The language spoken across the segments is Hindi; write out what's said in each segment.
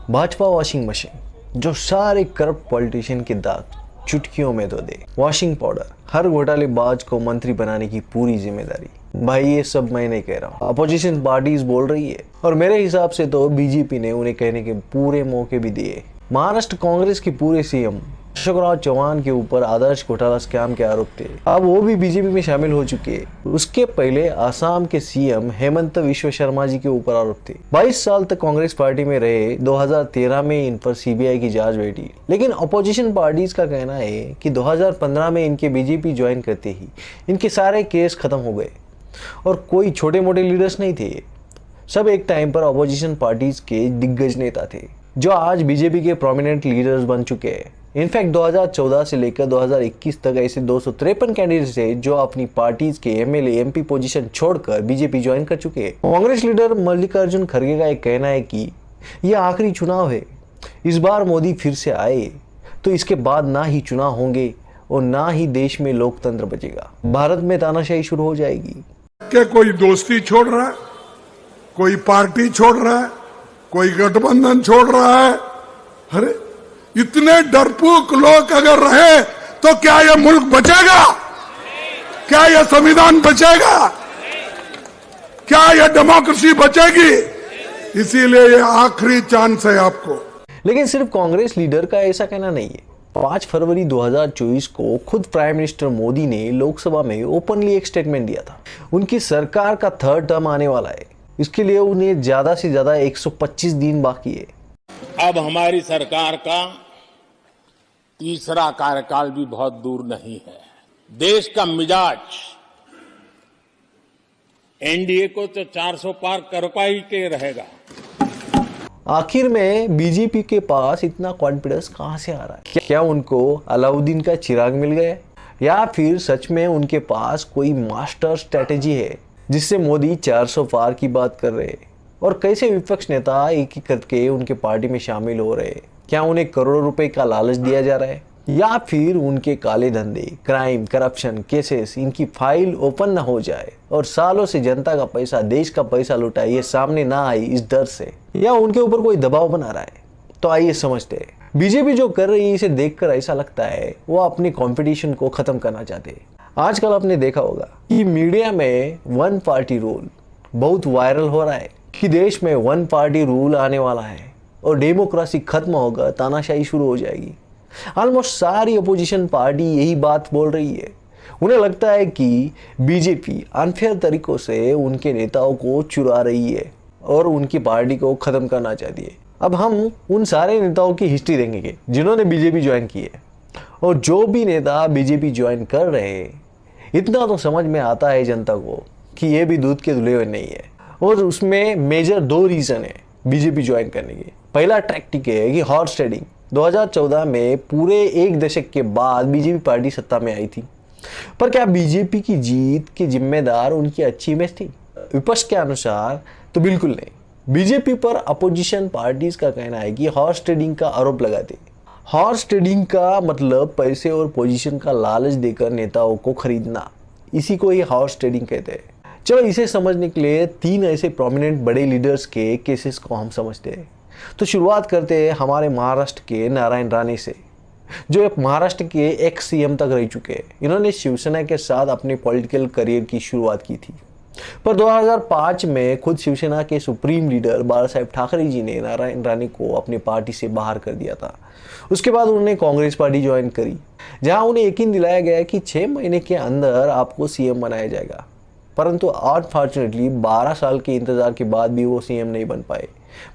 भाजपा वॉशिंग मशीन जो सारे करप्ट पॉलिटिशियन के दाग चुटकियों में धो दे। वॉशिंग पाउडर, हर घोटालेबाज को मंत्री बनाने की पूरी जिम्मेदारी। भाई ये सब मैं नहीं कह रहा हूँ, अपोजिशन पार्टीज बोल रही है और मेरे हिसाब से तो बीजेपी ने उन्हें कहने के पूरे मौके भी दिए। महाराष्ट्र कांग्रेस के पूरे सीएम अशोक राव चौहान के ऊपर आदर्श घोटाला स्कैम के आरोप थे, अब वो भी बीजेपी में शामिल हो चुके हैं। उसके पहले आसाम के सीएम हेमंत विश्व शर्मा जी के ऊपर आरोप थे। 22 साल तक कांग्रेस पार्टी में रहे, 2013 में इन पर सीबीआई की जांच बैठी, लेकिन अपोजिशन पार्टीज का कहना है कि 2015 में इनके बीजेपी ज्वाइन करते ही इनके सारे केस खत्म हो गए और कोई छोटे मोटे लीडर्स नहीं थे, सब एक टाइम पर अपोजिशन पार्टीज के दिग्गज नेता थे जो आज बीजेपी के प्रोमिनेंट लीडर्स बन चुके हैं। इनफैक्ट 2014 से लेकर 2021 तक ऐसे 253 कैंडिडेट्स थे जो अपनी पार्टीज के एमएलए एमपी पोजीशन छोड़कर बीजेपी ज्वाइन कर चुके हैं। कांग्रेस लीडर मल्लिकार्जुन खड़गे का एक कहना है कि यह आखिरी चुनाव है, इस बार मोदी फिर से आए तो इसके बाद ना ही चुनाव होंगे और ना ही देश में लोकतंत्र बचेगा, भारत में तानाशाही शुरू हो जाएगी। क्या कोई दोस्ती छोड़ रहा है, कोई पार्टी छोड़ रहा है, कोई गठबंधन छोड़ रहा है? अरे इतने डरपोक लोग अगर रहे तो क्या यह मुल्क बचेगा? क्या यह संविधान बचेगा? क्या यह डेमोक्रेसी बचेगी? इसीलिए यह आखिरी चांस है आपको। लेकिन सिर्फ कांग्रेस लीडर का ऐसा कहना नहीं है। 5 फरवरी 2024 को खुद प्राइम मिनिस्टर मोदी ने लोकसभा में ओपनली एक स्टेटमेंट दिया था। उनकी सरकार का 3rd टर्म आने वाला है, इसके लिए उन्हें ज्यादा से ज्यादा 125 दिन बाकी है। अब हमारी सरकार का तीसरा कार्यकाल भी बहुत दूर नहीं है। देश का मिजाज एनडीए को तो 400 पार कर पाई के रहेगा। आखिर में बीजेपी के पास इतना कॉन्फिडेंस कहां से आ रहा है? क्या उनको अलाउद्दीन का चिराग मिल गया या फिर सच में उनके पास कोई मास्टर स्ट्रेटेजी है जिससे मोदी 400 पार की बात कर रहे हैं? और कैसे विपक्ष नेता एक एक करके उनके पार्टी में शामिल हो रहे हैं? क्या उन्हें करोड़ों रुपए का लालच दिया जा रहा है या फिर उनके काले धंधे, क्राइम, करप्शन केसेस, इनकी फाइल ओपन ना हो जाए और सालों से जनता का पैसा, देश का पैसा लुटा ये सामने ना आई इस डर से, या उनके ऊपर कोई दबाव बना रहा है? तो आइए समझते हैं। बीजेपी जो कर रही है इसे देखकर ऐसा लगता है वो अपनी कंपटीशन को खत्म करना चाहते हैं। आजकल आपने देखा होगा कि मीडिया में 1 पार्टी रूल बहुत वायरल हो रहा है कि देश में 1 पार्टी रूल आने वाला है और डेमोक्रेसी खत्म होगा, तानाशाही शुरू हो जाएगी। ऑलमोस्ट सारी अपोजिशन पार्टी यही बात बोल रही है। उन्हें लगता है कि बीजेपी अनफेयर तरीकों से उनके नेताओं को चुरा रही है और उनकी पार्टी को खत्म करना चाहती है। अब हम उन सारे नेताओं की हिस्ट्री देखेंगे जिन्होंने बीजेपी ज्वाइन की है, और जो भी नेता बीजेपी ज्वाइन कर रहे हैं, इतना तो समझ में आता है जनता को कि ये भी दूध के धुले हुए नहीं है। और उसमें मेजर 2 रीजन है बीजेपी ज्वाइन करने के। पहला टैक्टिक है कि हॉर्स ट्रेडिंग। 2014 में पूरे 1 दशक के बाद बीजेपी पार्टी सत्ता में आई थी, पर क्या बीजेपी की जीत के जिम्मेदार उनकी अच्छी इमेज थी? विपक्ष के अनुसार तो बिल्कुल नहीं। बीजेपी पर अपोजिशन पार्टीज का कहना है कि हॉर्स ट्रेडिंग का आरोप लगाते। हॉर्स ट्रेडिंग का मतलब पैसे और पोजीशन का लालच देकर नेताओं को खरीदना, इसी को ही हॉर्स ट्रेडिंग कहते हैं। चलो इसे समझने के लिए 3 ऐसे प्रोमिनेंट बड़े लीडर्स के केसेस को हम समझते हैं। तो शुरुआत करते हैं हमारे महाराष्ट्र के नारायण राणे से, जो एक महाराष्ट्र के एक्स सीएम तक रह चुके हैं। इन्होंने शिवसेना के साथ अपने पॉलिटिकल करियर की शुरुआत की थी, पर 2005 में खुद शिवसेना के सुप्रीम लीडर बाळासाहेब ठाकरे जी ने नारायण राणे को अपनी पार्टी से बाहर कर दिया था। उसके बाद उन्होंने कांग्रेस पार्टी ज्वाइन करी, जहां उन्हें यकीन दिलाया गया कि 6 महीने के अंदर आपको सीएम बनाया जाएगा। परंतु अनफॉर्चुनेटली 12 साल के इंतजार के बाद भी वो सीएम नहीं बन पाए।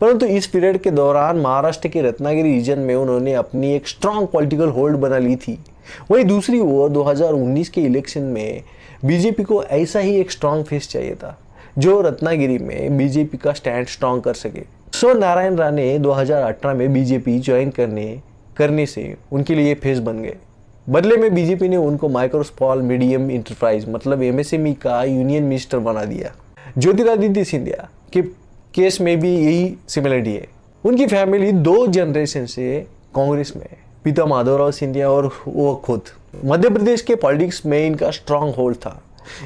परंतु इस पीरियड के दौरान महाराष्ट्र के रत्नागिरी रीजन में उन्होंने अपनी एक स्ट्रांग पॉलिटिकल होल्ड बना ली थी। वहीं दूसरी ओर 2019 के इलेक्शन में बीजेपी को ऐसा ही एक स्ट्रांग फेस चाहिए था जो रत्नागिरी में बीजेपी का स्टैंड स्ट्रांग कर सके। सो नारायण राणे 2018 में बीजेपी ज्वाइन करने से उनके लिए फेस बन गए। बदले में बीजेपी ने उनको माइक्रो स्मॉल मीडियम इंटरप्राइज मतलब एमएसएमई का यूनियन मिनिस्टर बना दिया। ज्योतिरादित्य सिंधिया के केस में भी यही सिमिलरिटी है। उनकी फैमिली 2 जनरेशन से कांग्रेस में, पिता माधवराव सिंधिया और वो खुद। मध्य प्रदेश के पॉलिटिक्स में इनका स्ट्रांग होल्ड था।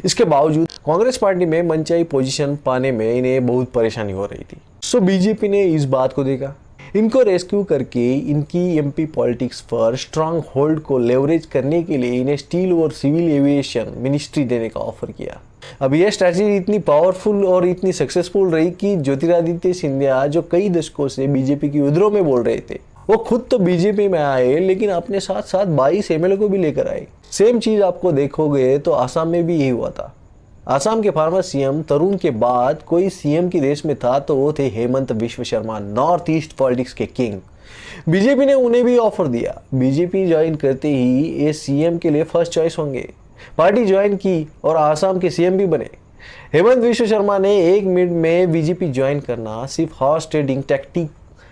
इसके बावजूद कांग्रेस पार्टी में मनचाही पोजीशन पाने में इन्हें बहुत परेशानी हो रही थी। सो बीजेपी ने इस बात को देखा, इनको रेस्क्यू करके इनकी एमपी पॉलिटिक्स पर स्ट्रांग होल्ड को लेवरेज करने के लिए इन्हें स्टील और सिविल एविएशन मिनिस्ट्री देने का ऑफर किया। अब यह स्ट्रैटेजी इतनी पावरफुल और इतनी सक्सेसफुल रही कि ज्योतिरादित्य सिंधिया जो कई दशकों से बीजेपी की उधरों में बोल रहे थे, वो खुद तो बीजेपी में आए लेकिन अपने साथ साथ 22 एमएलए को भी लेकर आए। सेम चीज आपको देखोगे तो आसाम में भी यही हुआ था। आसाम के फार्मर सीएम तरुण के बाद कोई सीएम की रेस में था तो वो थे हेमंत विश्व शर्मा, नॉर्थ ईस्ट पॉलिटिक्स के किंग। बीजेपी ने उन्हें भी ऑफर दिया। बीजेपी ज्वाइन करते ही ये सीएम के लिए फर्स्ट चॉइस होंगे। पार्टी ज्वाइन की और आसाम के सीएम भी बने। हेमंत विश्व शर्मा ने 1 मिनट में बीजेपी ज्वाइन करना सिर्फ हॉर्स ट्रेडिंग टैक्टिक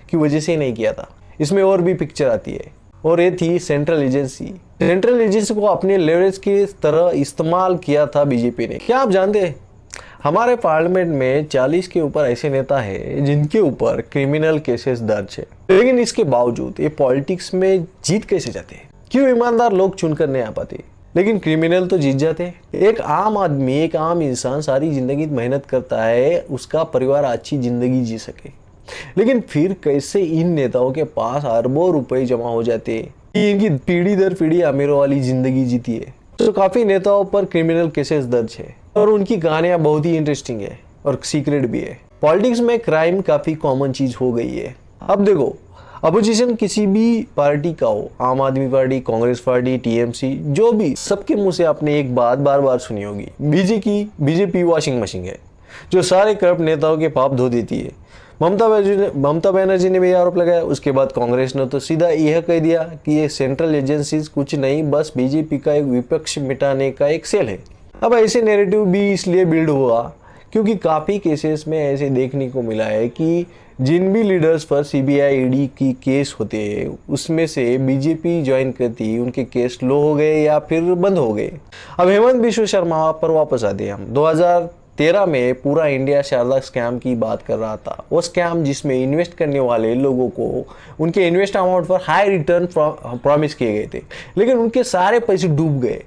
की वजह से नहीं किया था। इसमें और भी पिक्चर आती है और ये थी सेंट्रल एजेंसी। सेंट्रल एजेंसी को अपने लेवरेज की तरह इस्तेमाल किया था बीजेपी ने। क्या आप जानते हैं हमारे पार्लियामेंट में 40 के ऊपर ऐसे नेता हैं जिनके ऊपर क्रिमिनल केसेस दर्ज है, लेकिन इसके बावजूद ये पॉलिटिक्स में जीत कैसे जाते हैं? क्यों ईमानदार लोग चुनकर नहीं आ पाते लेकिन क्रिमिनल तो जीत जाते? एक आम आदमी, एक आम इंसान सारी जिंदगी मेहनत करता है उसका परिवार अच्छी जिंदगी जी सके, लेकिन फिर कैसे इन नेताओं के पास अरबों रुपए जमा हो जाते हैं कि इनकी पीढ़ी दर पीढ़ी अमीरों वाली जिंदगी जीती है। तो काफी नेताओं पर क्रिमिनल केसेस दर्ज है और उनकी कहानियां बहुत ही इंटरेस्टिंग है और सीक्रेट भी है। पॉलिटिक्स में क्राइम काफी कॉमन चीज हो गई है। अब देखो, अपोजिशन किसी भी पार्टी का हो, आम आदमी पार्टी, कांग्रेस पार्टी, टीएमसी, जो भी, सबके मुंह से आपने एक बात बार बार सुनी होगी, बीजेपी वॉशिंग मशीन है जो सारे करप्ट नेताओं के पाप धो देती है। ममता बनर्जी ने भी आरोप लगाया। उसके बाद कांग्रेस ने तो सीधा यह कह दिया कि ये सेंट्रल एजेंसीज कुछ नहीं, बस बीजेपी का एक विपक्ष मिटाने का एक सेल है। अब ऐसे नैरेटिव भी इसलिए बिल्ड हुआ क्योंकि काफी केसेस में ऐसे देखने को मिला है कि जिन भी लीडर्स पर सीबीआई ईडी की केस होते हैं उसमें से बीजेपी ज्वाइन करती उनके केस लो हो गए या फिर बंद हो गए। अब हेमंत विश्व शर्मा पर वापस आते हैं हम। 2013 में पूरा इंडिया शारदा स्कैम की बात कर रहा था। वो स्कैम जिसमें इन्वेस्ट करने वाले लोगों को उनके इन्वेस्ट अमाउंट पर हाई रिटर्न प्रॉमिस किए गए थे, लेकिन उनके सारे पैसे डूब गए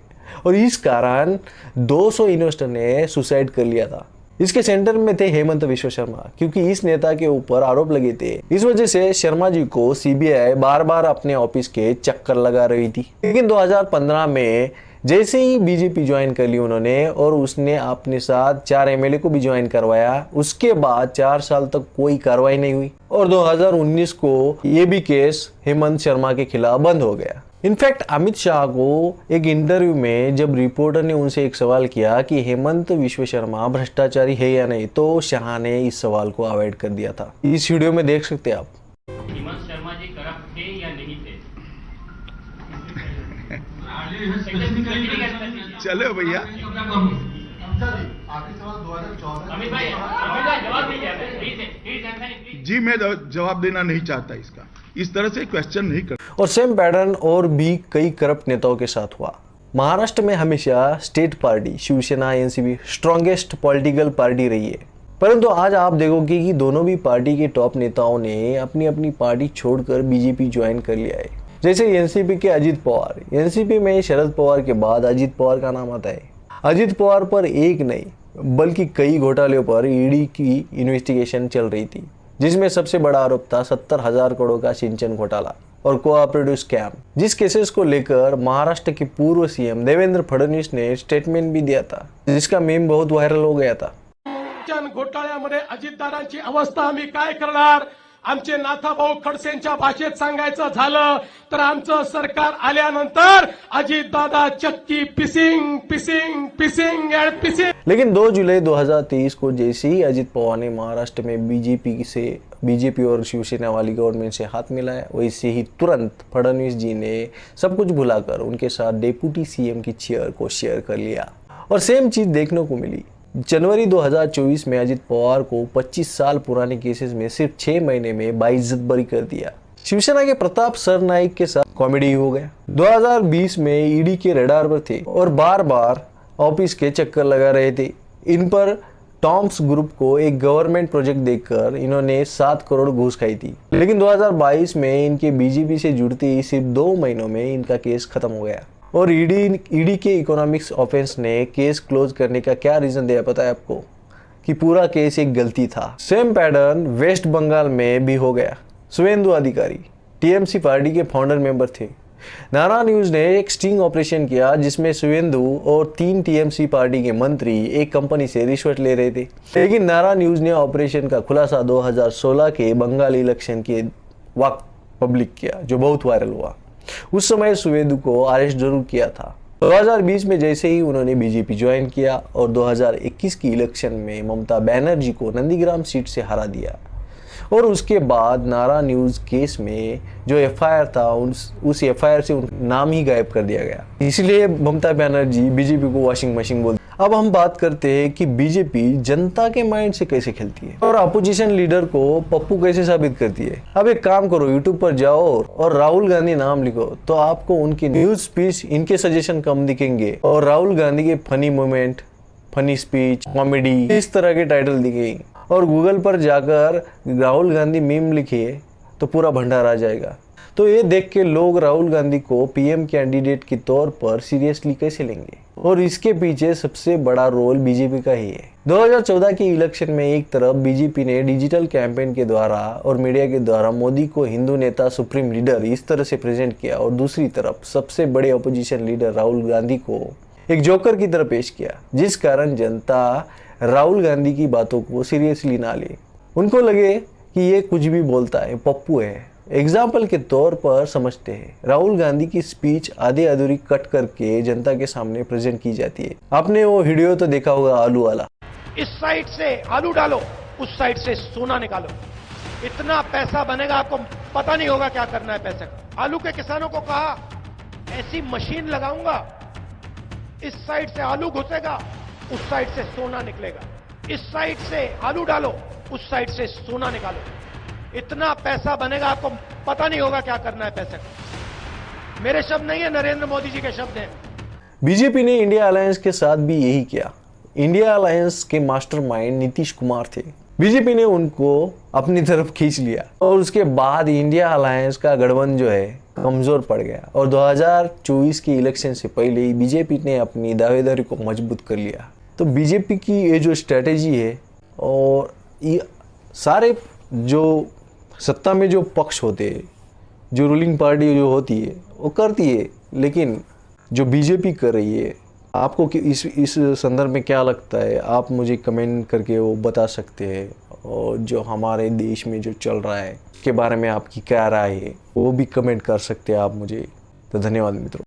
और इस कारण 200 इन्वेस्टर ने सुसाइड कर लिया था। इसके सेंटर में थे हेमंत विश्व शर्मा, क्योंकि इस नेता के ऊपर आरोप लगे थे। इस वजह से शर्मा जी को सीबीआई बार बार अपने ऑफिस के चक्कर लगा रही थी। लेकिन 2015 में जैसे ही बीजेपी ज्वाइन कर ली उन्होंने और उसने अपने साथ 4 एमएलए को भी ज्वाइन करवाया, उसके बाद 4 साल तक कोई कार्रवाई नहीं हुई और 2019 को ये भी केस हेमंत शर्मा के खिलाफ बंद हो गया। इनफैक्ट अमित शाह को एक इंटरव्यू में जब रिपोर्टर ने उनसे एक सवाल किया कि हेमंत विश्व शर्मा भ्रष्टाचारी है या नहीं, तो शाह ने इस सवाल को अवॉइड कर दिया था। इस वीडियो में देख सकते हैं आप। हेमंत शर्मा जी करप्ट थे या नहीं थे? चलो भैया, अमित भाई जवाब दीजिए। जी मैं जवाब देना नहीं चाहता इसका, इस तरह से क्वेश्चन नहीं कर। और सेम पैटर्न और भी कई करप्ट नेताओं के साथ हुआ। महाराष्ट्र में हमेशा state party Shiv Sena NCP strongest political party रही है, परंतु आज आप देखोगे कि दोनों भी पार्टी के टॉप नेताओं ने अपनी अपनी पार्टी छोड़कर बीजेपी ज्वाइन कर लिया है। जैसे एनसीपी के अजित पवार, एनसीपी में शरद पवार के बाद अजित पवार का नाम आता है। अजित पवार पर एक नहीं बल्कि कई घोटालों पर ईडी की इन्वेस्टिगेशन चल रही थी, जिसमें सबसे बड़ा आरोप था 70,000 करोड़ का सिंचन घोटाला और कोऑपरेटिव स्कैम, जिस केसेस को लेकर महाराष्ट्र के पूर्व सीएम देवेंद्र फडणवीस ने स्टेटमेंट भी दिया था, जिसका मीम बहुत वायरल हो गया था। सिंचन घोटाळ्यामध्ये अजितदादांची अवस्था आम्ही काय करणार? आमचे नाथाभाऊ खडसेंच्या भाषेत सांगायचं झालं तर आमचं सरकार आल्यानंतर अजितदादा चक्की पिसिंग पिसिंग पिसिंग एंड पिसिंग। लेकिन 2 जुलाई 2023 को जैसे ही अजित पवार ने महाराष्ट्र में बीजेपी और शिवसेना वाली गवर्नमेंट से हाथ मिलाया, वैसे ही तुरंत फडणवीस जी ने सब कुछ भुलाकर उनके साथ डेप्यूटी सीएम की चेयर को शेयर कर लिया और सेम चीज देखने को मिली। जनवरी 2024 में अजित पवार को 25 साल पुराने केसेस में सिर्फ 6 महीने में बाइज्जत बरी कर दिया। शिवसेना के प्रताप सरनाइक के साथ कॉमेडी हो गया। 2020 में ईडी के रडार पर थे और बार बार ऑफिस के चक्कर लगा रहे थे। इन पर टॉम्स ग्रुप को एक गवर्नमेंट प्रोजेक्ट देकर इन्होंने 7 करोड़ घूस खाई थी। लेकिन 2022 में इनके बीजेपी से जुड़ते ही सिर्फ 2 महीनों में इनका केस खत्म हो गया और ईडी के इकोनॉमिक्स ऑफेंस ने केस क्लोज करने का क्या रीजन दिया पता है आपको? कि पूरा केस एक गलती था। सेम पैटर्न वेस्ट बंगाल में भी हो गया। शुवेंदु अधिकारी टीएमसी पार्टी के फाउंडर मेंबर थे। नारा न्यूज ने एक स्टिंग ऑपरेशन किया जिसमें शुवेंदु और 3 टीएमसी पार्टी के मंत्री एक कंपनी से रिश्वत ले रहे थे। लेकिन नारा न्यूज ने ऑपरेशन का खुलासा 2016 के बंगाल इलेक्शन के वक्त पब्लिक किया, जो बहुत वायरल हुआ। उस समय शुवेंदु को अरेस्ट जरूर किया था। 2020 में जैसे ही उन्होंने बीजेपी ज्वाइन किया और 2021 की इलेक्शन में ममता बनर्जी को नंदीग्राम सीट से हरा दिया और उसके बाद नारा न्यूज केस में जो एफआईआर था उस एफआईआर से नाम ही गायब कर दिया गया। इसलिए ममता बनर्जी बीजेपी को वॉशिंग मशीन बोलती। अब हम बात करते हैं कि बीजेपी जनता के माइंड से कैसे खेलती है और अपोजिशन लीडर को पप्पू कैसे साबित करती है। अब एक काम करो, यूट्यूब पर जाओ और राहुल गांधी नाम लिखो तो आपको उनकी न्यूज स्पीच, इनके सजेशन कम दिखेंगे और राहुल गांधी के funny moment, funny speech, comedy, इस तरह के टाइटल दिखेंगे। और गूगल पर जाकर राहुल गांधी मीम लिखिए तो पूरा भंडार आ जाएगा। तो ये देख के लोग राहुल गांधी को पीएम कैंडिडेट के तौर पर सीरियसली कैसे लेंगे। और इसके पीछे सबसे बड़ा रोल बीजेपी का ही है। 2014 के इलेक्शन में एक तरफ बीजेपी ने डिजिटल कैंपेन के द्वारा और मीडिया के द्वारा मोदी को हिंदू नेता, सुप्रीम लीडर इस तरह से प्रेजेंट किया और दूसरी तरफ सबसे बड़े अपोजिशन लीडर राहुल गांधी को एक जोकर की तरह पेश किया, जिस कारण जनता राहुल गांधी की बातों को सीरियसली ना ले। उनको लगे कि ये कुछ भी बोलता है, पप्पू है। एग्जाम्पल के तौर पर समझते हैं, राहुल गांधी की स्पीच आधी अधूरी कट करके जनता के सामने प्रेजेंट की जाती है। आपने वो वीडियो तो देखा होगा आलू वाला। इस साइड से आलू डालो, उस साइड से सोना निकालो, इतना पैसा बनेगा आपको पता नहीं होगा क्या करना है पैसे का। आलू के किसानों को कहा ऐसी मशीन लगाऊंगा, इस साइड से आलू घुसेगा, उस साइड से सोना निकलेगा। इस साइड से आलू डालो, उस साइड से सोना निकालो, इतना पैसा बनेगा आपको पता नहीं होगा क्या करना है पैसे का। मेरे शब्द नहीं है, नरेंद्र मोदी जी के शब्द हैं। बीजेपी ने इंडिया अलायंस के साथ भी यही किया। इंडिया अलायंस के मास्टरमाइंड नीतीश कुमार थे। बीजेपी ने उनको अपनी तरफ खींच लिया और उसके बाद इंडिया अलायंस का गठबंधन जो है कमजोर पड़ गया और 2024 के इलेक्शन से पहले ही बीजेपी ने अपनी दावेदारी को मजबूत कर लिया। तो बीजेपी की ये जो स्ट्रेटेजी है और ये सारे जो सत्ता में जो पक्ष होते हैं, जो रूलिंग पार्टी जो होती है वो करती है, लेकिन जो बीजेपी कर रही है, आपको इस संदर्भ में क्या लगता है आप मुझे कमेंट करके वो बता सकते हैं। और जो हमारे देश में जो चल रहा है के बारे में आपकी क्या राय है वो भी कमेंट कर सकते हैं आप मुझे। तो धन्यवाद मित्रों।